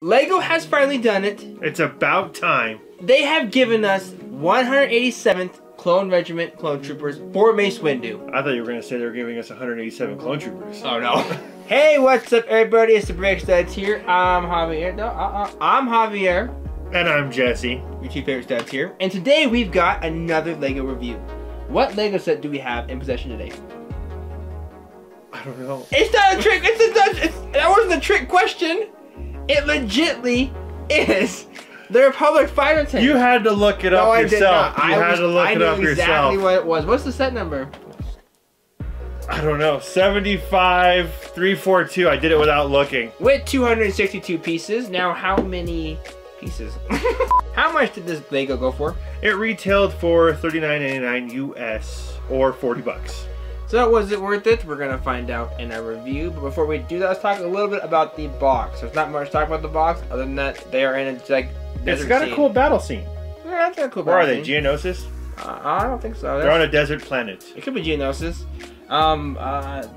Lego has finally done it. It's about time. They have given us 187th Clone Regiment Clone Troopers for Mace Windu. I thought you were going to say they were giving us 187 Clone Troopers. Oh no. Hey, what's up everybody? It's the Break Studs here. I'm Javier. I'm Javier. And I'm Jesse. Your two favorite studs here. And today we've got another Lego review. What Lego set do we have in possession today? I don't know. It's not a trick. That wasn't a trick question. It legitly is the Republic fighter tank. You had to look it up yourself. You had to look it up yourself. I knew exactly what it was. What's the set number? I don't know. 75342. I did it without looking. With 262 pieces. Now, how many pieces? How much did this Lego go for? It retailed for $39.99 US or 40 bucks. So was it worth it? We're gonna find out in our review. But before we do that, let's talk a little bit about the box. There's not much to talk about the box other than that they are in a like desert It's got scene. A cool battle scene. Yeah, that's got a cool battle battle scene. scene. Where are they? Geonosis? I don't think so. They're on a desert planet. It could be Geonosis. Other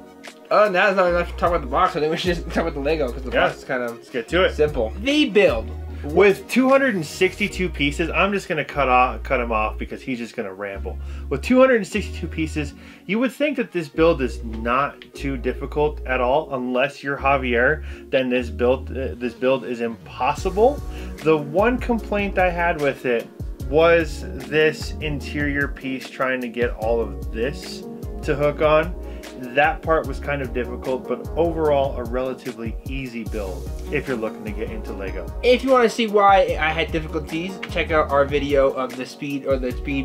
than that, there's not enough to talk about the box. I think we should just talk about the Lego because the box is kind of let's get to it. Simple. The build. With 262 pieces, I'm just going to cut him off because he's just going to ramble. With 262 pieces, you would think that this build is not too difficult at all. Unless you're Javier, then this build is impossible. The one complaint I had with it was this interior piece trying to get all of this to hook on. That part was kind of difficult, but overall a relatively easy build if you're looking to get into Lego. If you want to see why I had difficulties, check out our video of the speed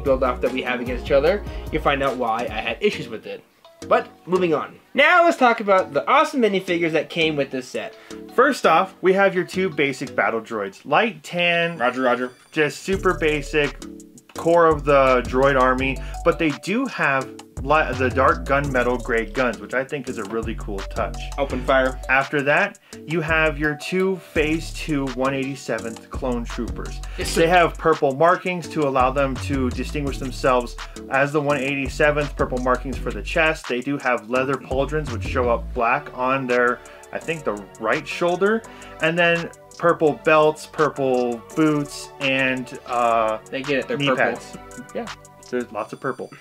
build off that we have against each other. You'll find out why I had issues with it. But moving on. Now let's talk about the awesome minifigures that came with this set. First off, we have your two basic battle droids. Light tan. Roger, roger. Just super basic, core of the droid army, but they do have the dark gunmetal gray guns, which I think is a really cool touch. Open fire. After that, you have your two Phase 2 187th Clone Troopers. They have purple markings to allow them to distinguish themselves as the 187th, purple markings for the chest. They do have leather pauldrons, which show up black on their, I think, the right shoulder. And then purple belts, purple boots, and they get it, they're knee purple. pads. Yeah, there's lots of purple.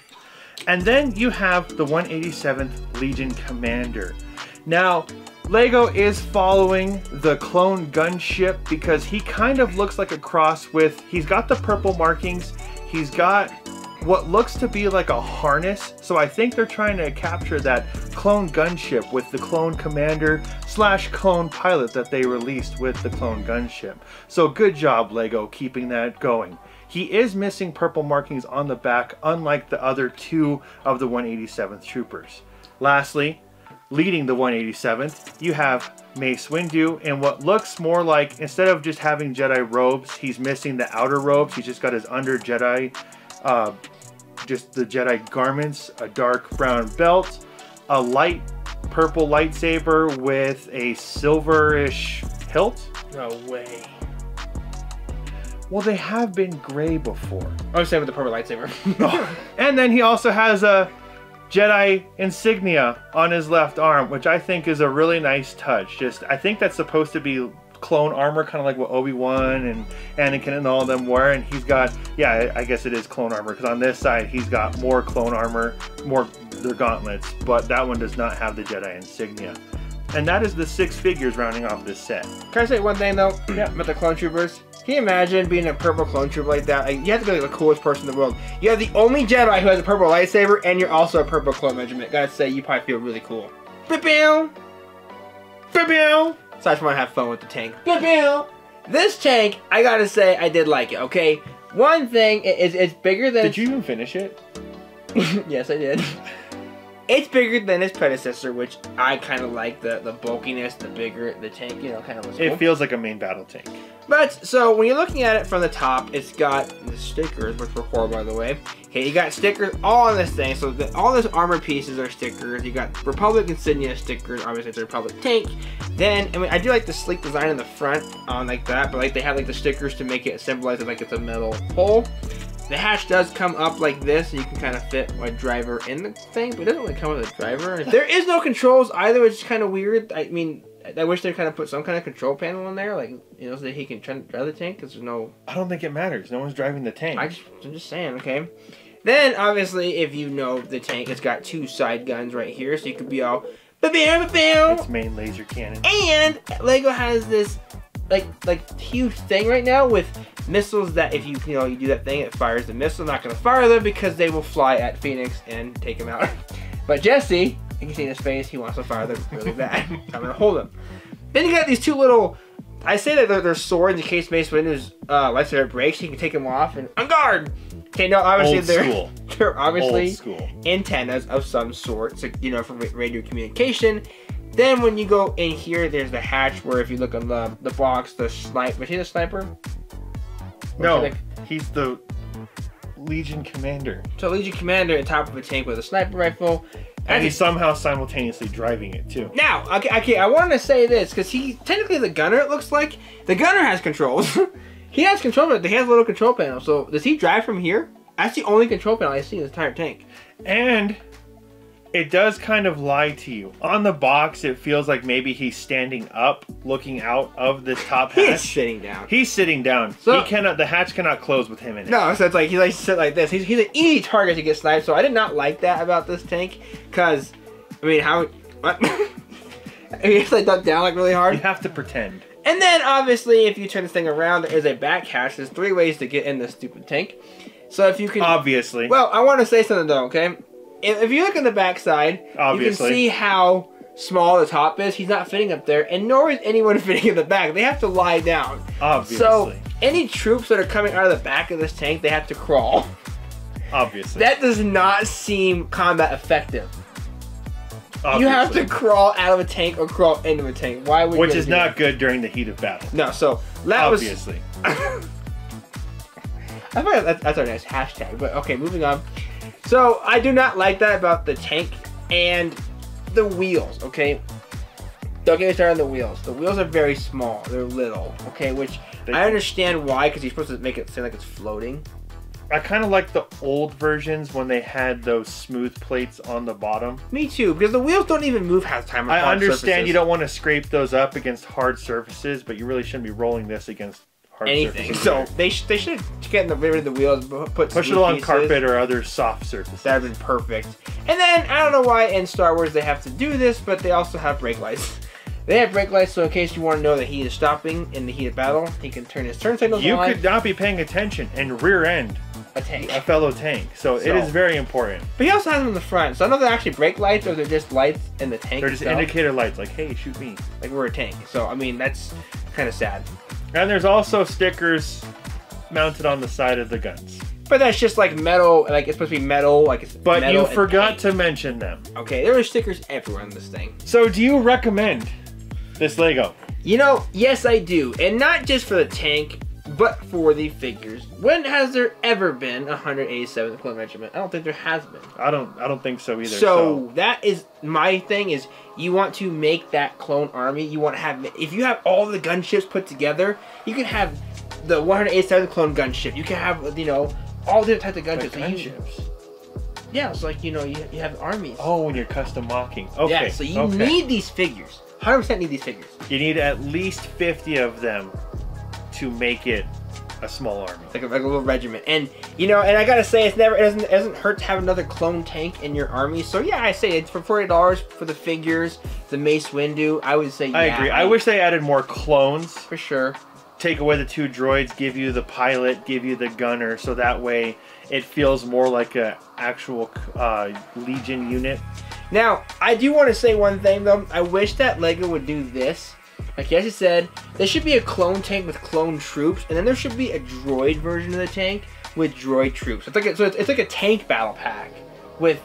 And then you have the 187th Legion Commander. Now, Lego is following the clone gunship because he kind of looks like a cross with, he's got the purple markings, he's got what looks to be like a harness, so I think they're trying to capture that clone gunship with the clone commander / clone pilot that they released with the clone gunship. So good job, Lego, keeping that going. He is missing purple markings on the back, unlike the other two of the 187th troopers. Lastly, leading the 187th, you have Mace Windu in what looks more like, instead of just having Jedi robes, he's missing the outer robes. He's just got his under Jedi, just the Jedi garments, a dark brown belt, a light purple lightsaber with a silverish hilt. No way. Well, they have been gray before. I was saying with the purple lightsaber. Oh. And then he also has a Jedi insignia on his left arm, which I think is a really nice touch. I think that's supposed to be clone armor, kind of like what Obi-Wan and Anakin and all of them wear. And he's got, yeah, I guess it is clone armor, because on this side he's got more clone armor, more the gauntlets, but that one does not have the Jedi insignia. And that is the 6 figures rounding off this set. Can I say one thing though? Yeah. About the clone troopers? Can you imagine being a purple clone trooper like that? Like, you have to be like the coolest person in the world. You have the only Jedi who has a purple lightsaber, and you're also a purple clone regiment. Gotta say, you probably feel really cool. Ba-bow! Ba-bow! Aside from I have fun with the tank. Ba-bow! This tank, I gotta say, I did like it, okay? One thing is it's bigger than... Did you even finish it? Yes, I did. It's bigger than its predecessor, which I kind of like the bulkiness, the bigger the tank, you know, kind of looks cool. It feels like a main battle tank. But, so, when you're looking at it from the top, it's got the stickers, which were cool, by the way. Okay, you got stickers all on this thing, so all those armor pieces are stickers. You got Republic insignia stickers, obviously it's a Republic tank. Then, I mean, I do like the sleek design in the front, like that, but like they have like the stickers to make it symbolize it like it's a metal hole. The hatch does come up like this, so you can kind of fit a driver in the thing, but it doesn't really come with a driver. There is no controls either, which is kind of weird. I mean, I wish they kind of put some kind of control panel in there, like, you know, so that he can drive the tank, because there's no... I don't think it matters. No one's driving the tank. I'm just saying, okay? Then, obviously, if you know the tank, it's got 2 side guns right here, so you could be all... Its main laser cannon. And Lego has this, like huge thing right now with missiles that if you do that thing, it fires the missile. Not going to fire them because they will fly at Phoenix and take him out. But Jesse, you can see in his face, he wants to fire them really bad. I'm going to hold him. Then you got these 2 little... I say that they're swords in case Mace Windu's lightsaber breaks. You can take them off and on guard. Okay, no, obviously they're obviously antennas of some sort, so, you know, for radio communication. Then when you go in here, there's the hatch where if you look on the box, the sniper. Was he the sniper? No, he's the Legion Commander. So Legion Commander on top of a tank with a sniper rifle. And he's somehow simultaneously driving it too. Now, okay, I wanted to say this because he technically the gunner. It looks like the gunner has controls. He has control, but he has a little control panel. So does he drive from here? That's the only control panel I see in the entire tank. And it does kind of lie to you. On the box, it feels like maybe he's standing up, looking out of the top hatch. He's sitting down. He's sitting down. So, the hatch cannot close with him in it. No, so it's like he likes to sit like this. He's an easy target to get sniped. So I did not like that about this tank, because I mean, what? I mean, it's like duck down like really hard. You have to pretend. And then obviously, if you turn this thing around, there is a back hatch. There's 3 ways to get in this stupid tank. So if you can, obviously. Well, I want to say something though. Okay, if you look on the back side, obviously, you can see how small the top is. He's not fitting up there, and nor is anyone fitting in the back. They have to lie down. Obviously. So any troops that are coming out of the back of this tank, they have to crawl. Obviously. That does not seem combat effective. Obviously. You have to crawl out of a tank or crawl into a tank. Why would Which is not good during the heat of battle. No, so that obviously. I thought that's our next hashtag, but okay, moving on. So I do not like that about the tank and the wheels, okay? Don't get me started on the wheels. The wheels are very small. They're little, okay? Which I understand why, because you're supposed to make it seem like it's floating. I kind of like the old versions when they had those smooth plates on the bottom. Me too, because the wheels don't even move half the time. I understand you don't want to scrape those up against hard surfaces, but you really shouldn't be rolling this against hard surfaces. So they should get rid of the wheels, push it on carpet or other soft surfaces. That would have been perfect. And then I don't know why in Star Wars they have to do this, but they also have brake lights. They have brake lights, so in case you want to know that he is stopping in the heat of battle, he can turn his turn signals on. You could not be paying attention and rear end a fellow tank, so it is very important. But he also has them in the front, so I don't know if they're actually brake lights or they're just lights in the tank. They're just indicator lights, like, hey, shoot me. Like we're a tank. So I mean, that's kind of sad. And there's also stickers mounted on the side of the guns. But that's just like metal, like it's supposed to be metal, like it's But metal you forgot to mention them. Okay, there are stickers everywhere on this thing. So do you recommend this Lego? You know, yes I do. And not just for the tank, but for the figures. When has there ever been a 187th Clone Regiment? I don't think there has been. I don't think so either. So that is my thing, is you want to make that clone army. You want to have, if you have all the gunships put together, you can have the 187th clone gunship. You can have, you know, all different types of gunships. Like gunships. Yeah, it's like, you know, you have armies. Oh, when you're custom mocking. Okay. Yeah, so you need these figures. 100% need these figures. You need at least 50 of them to make it a small army, like a little regiment. And you know, and I gotta say, it doesn't hurt to have another clone tank in your army. So yeah, I say it's for $40 for the figures, the Mace Windu. I would say yeah. I agree. I wish they added more clones for sure. Take away the 2 droids, give you the pilot, give you the gunner, so that way it feels more like a actual Legion unit. Now, I do want to say one thing though. I wish that Lego would do this. Like Jesse said, there should be a clone tank with clone troops, and then there should be a droid version of the tank with droid troops. It's like a tank battle pack with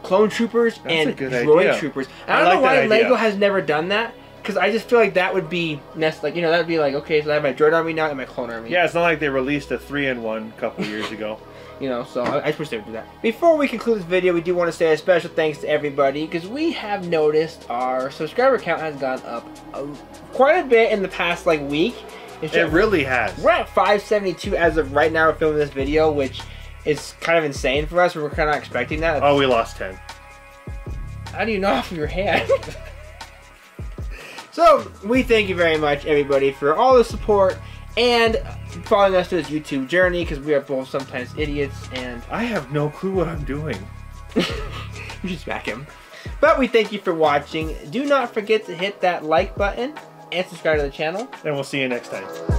clone troopers and droid troopers. And I don't know why Lego has never done that, because I just feel like that would be like, you know, that'd be like, okay, so I have my droid army now and my clone army. Yeah, it's not like they released a 3-in-1 a couple years ago. You know, so I just wish they would do that. Before we conclude this video, we do want to say a special thanks to everybody, because we have noticed our subscriber count has gone up quite a bit in the past like week. It really has. We're at 572 as of right now. We're filming this video, which is kind of insane for us. We were kind of expecting that. Oh, we lost 10. How do you know off of your hand? So, we thank you very much, everybody, for all the support and following us through this YouTube journey, because we are both sometimes idiots, and I have no clue what I'm doing. you should smack him. But we thank you for watching. Do not forget to hit that like button and subscribe to the channel. And we'll see you next time.